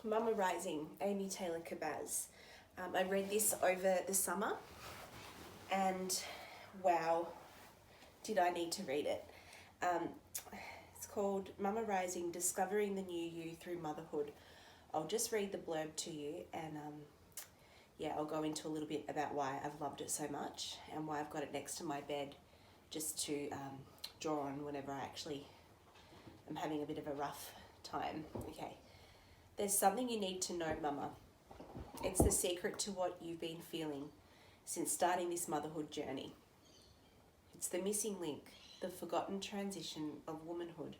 Mama Rising, Amy Taylor-Kabbaz. I read this over the summer and wow, did I need to read it. It's called Mama Rising, Discovering the New You Through Motherhood. I'll just read the blurb to you and I'll go into a little bit about why I've loved it so much and why I've got it next to my bed just to draw on whenever I actually am having a bit of a rough time. Okay. There's something you need to know, Mama. It's the secret to what you've been feeling since starting this motherhood journey. It's the missing link, the forgotten transition of womanhood.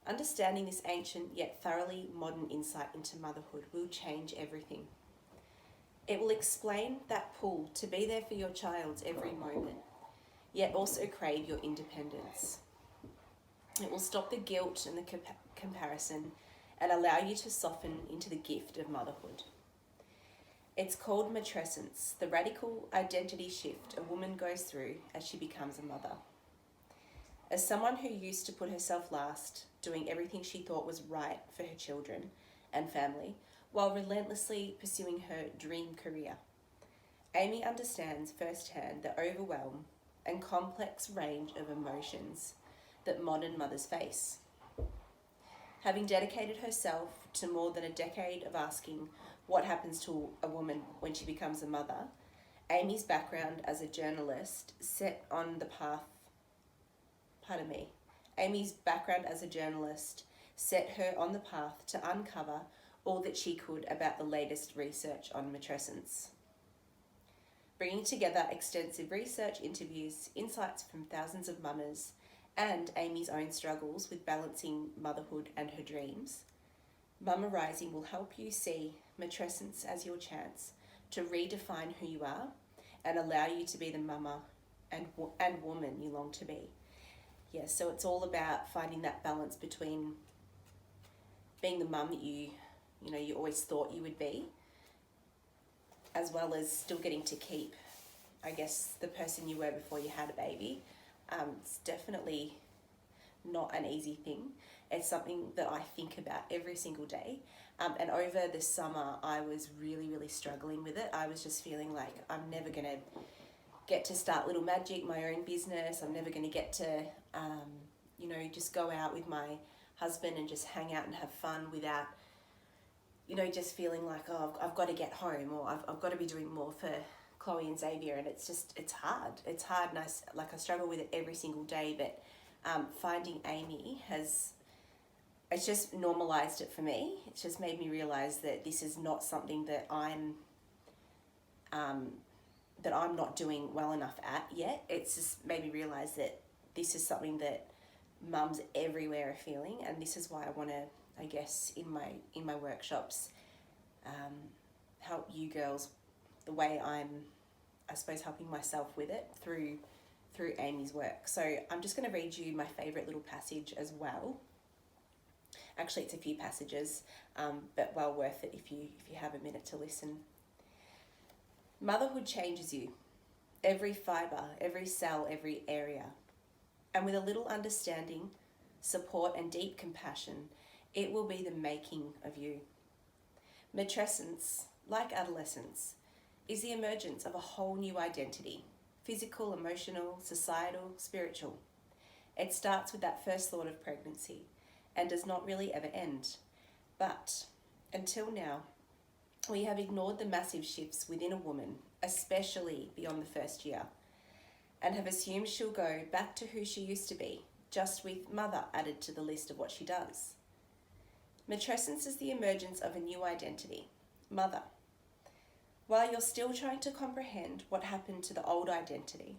Understanding this ancient yet thoroughly modern insight into motherhood will change everything. It will explain that pull to be there for your child's every moment, yet also crave your independence. It will stop the guilt and the comparison and allow you to soften into the gift of motherhood. It's called matrescence, the radical identity shift a woman goes through as she becomes a mother. As someone who used to put herself last, doing everything she thought was right for her children and family, while relentlessly pursuing her dream career, Amy understands firsthand the overwhelm and complex range of emotions that modern mothers face. Having dedicated herself to more than a decade of asking what happens to a woman when she becomes a mother, Amy's background as a journalist set her on the path to uncover all that she could about the latest research on matrescence. Bringing together extensive research, interviews, insights from thousands of mamas, and Amy's own struggles with balancing motherhood and her dreams, Mama Rising will help you see matrescence as your chance to redefine who you are and allow you to be the mama and woman you long to be. Yeah, so it's all about finding that balance between being the mum that you always thought you would be, as well as still getting to keep, I guess, the person you were before you had a baby. It's definitely not an easy thing. It's something that I think about every single day. And over the summer, I was really, really struggling with it. I was just feeling like I'm never going to get to start Little Magic, my own business. I'm never going to get to, just go out with my husband and just hang out and have fun without, just feeling like, oh, I've got to get home, or I've got to be doing more for Chloe and Xavier. And it's hard. It's hard, and I struggle with it every single day. But finding Amy it's just normalized it for me. It's just made me realize that this is not something that I'm not doing well enough at yet. It's just made me realize that this is something that mums everywhere are feeling, and this is why I want to, I guess, in my workshops, help you girls the way I'm, I suppose, helping myself with it through Amy's work. So I'm just going to read you my favorite little passage as well. Actually, it's a few passages, but well worth it if you have a minute to listen. Motherhood changes you, every fibre, every cell, every area. And with a little understanding, support and deep compassion, it will be the making of you. Matrescence, like adolescence, is the emergence of a whole new identity, physical, emotional, societal, spiritual. It starts with that first thought of pregnancy and does not really ever end. But until now, we have ignored the massive shifts within a woman, especially beyond the first year, and have assumed she'll go back to who she used to be, just with mother added to the list of what she does. Matrescence is the emergence of a new identity, mother. While you're still trying to comprehend what happened to the old identity,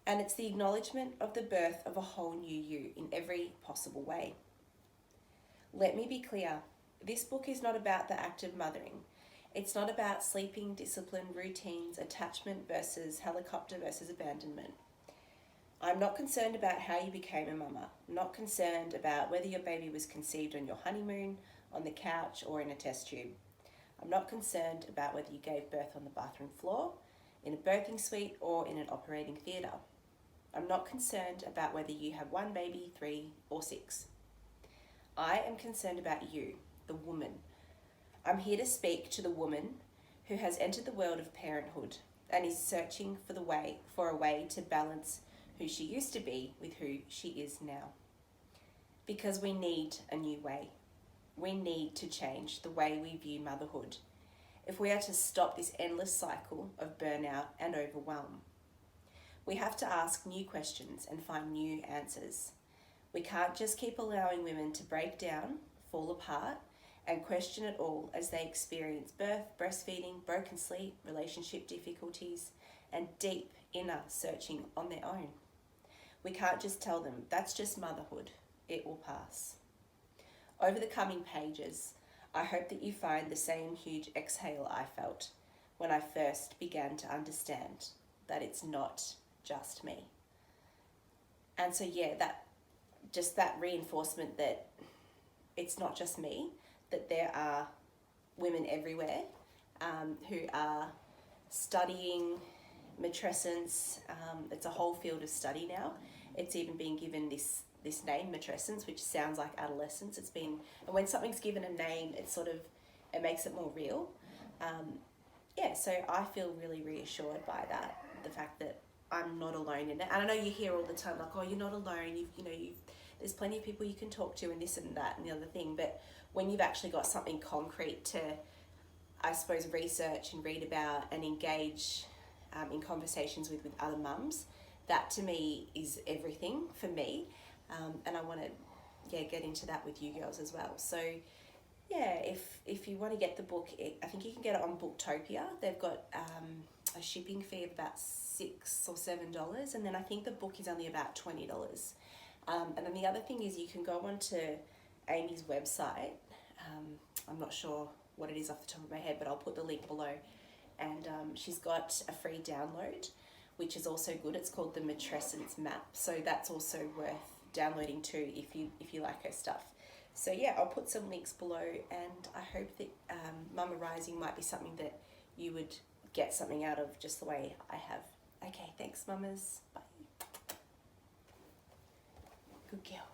and it's the acknowledgement of the birth of a whole new you in every possible way. Let me be clear, this book is not about the act of mothering. It's not about sleeping, discipline, routines, attachment versus helicopter versus abandonment. I'm not concerned about how you became a mama. I'm not concerned about whether your baby was conceived on your honeymoon, on the couch, or in a test tube. I'm not concerned about whether you gave birth on the bathroom floor, in a birthing suite, or in an operating theatre. I'm not concerned about whether you have one baby, 3, or 6. I am concerned about you, the woman. I'm here to speak to the woman who has entered the world of parenthood and is searching for a way to balance who she used to be with who she is now. Because we need a new way. We need to change the way we view motherhood if we are to stop this endless cycle of burnout and overwhelm. We have to ask new questions and find new answers. We can't just keep allowing women to break down, fall apart, and question it all as they experience birth, breastfeeding, broken sleep, relationship difficulties, and deep inner searching on their own. We can't just tell them, that's just motherhood, it will pass. Over the coming pages, I hope that you find the same huge exhale I felt when I first began to understand that it's not just me. And so that reinforcement that it's not just me, that there are women everywhere who are studying matrescence. It's a whole field of study now. It's even been given this name, matrescence, which sounds like adolescence. And when something's given a name, it makes it more real. So I feel really reassured by that, the fact that I'm not alone in it. And I know you hear all the time, like, oh, you're not alone. There's plenty of people you can talk to, and this and that and the other thing. But when you've actually got something concrete to, I suppose, research and read about and engage in conversations with other mums, that to me is everything for me. And I want to get into that with you girls as well. So if you want to get the book, I think you can get it on Booktopia. They've got a shipping fee of about $6 or $7, and then I think the book is only about $20. And then the other thing is you can go onto Amy's website. I'm not sure what it is off the top of my head, but I'll put the link below. And she's got a free download, which is also good. It's called the Matrescence Map. So that's also worth downloading too if you like her stuff. So I'll put some links below, and I hope that Mama Rising might be something that you would get something out of, just the way I have. Okay, thanks mamas. Bye. Good girl.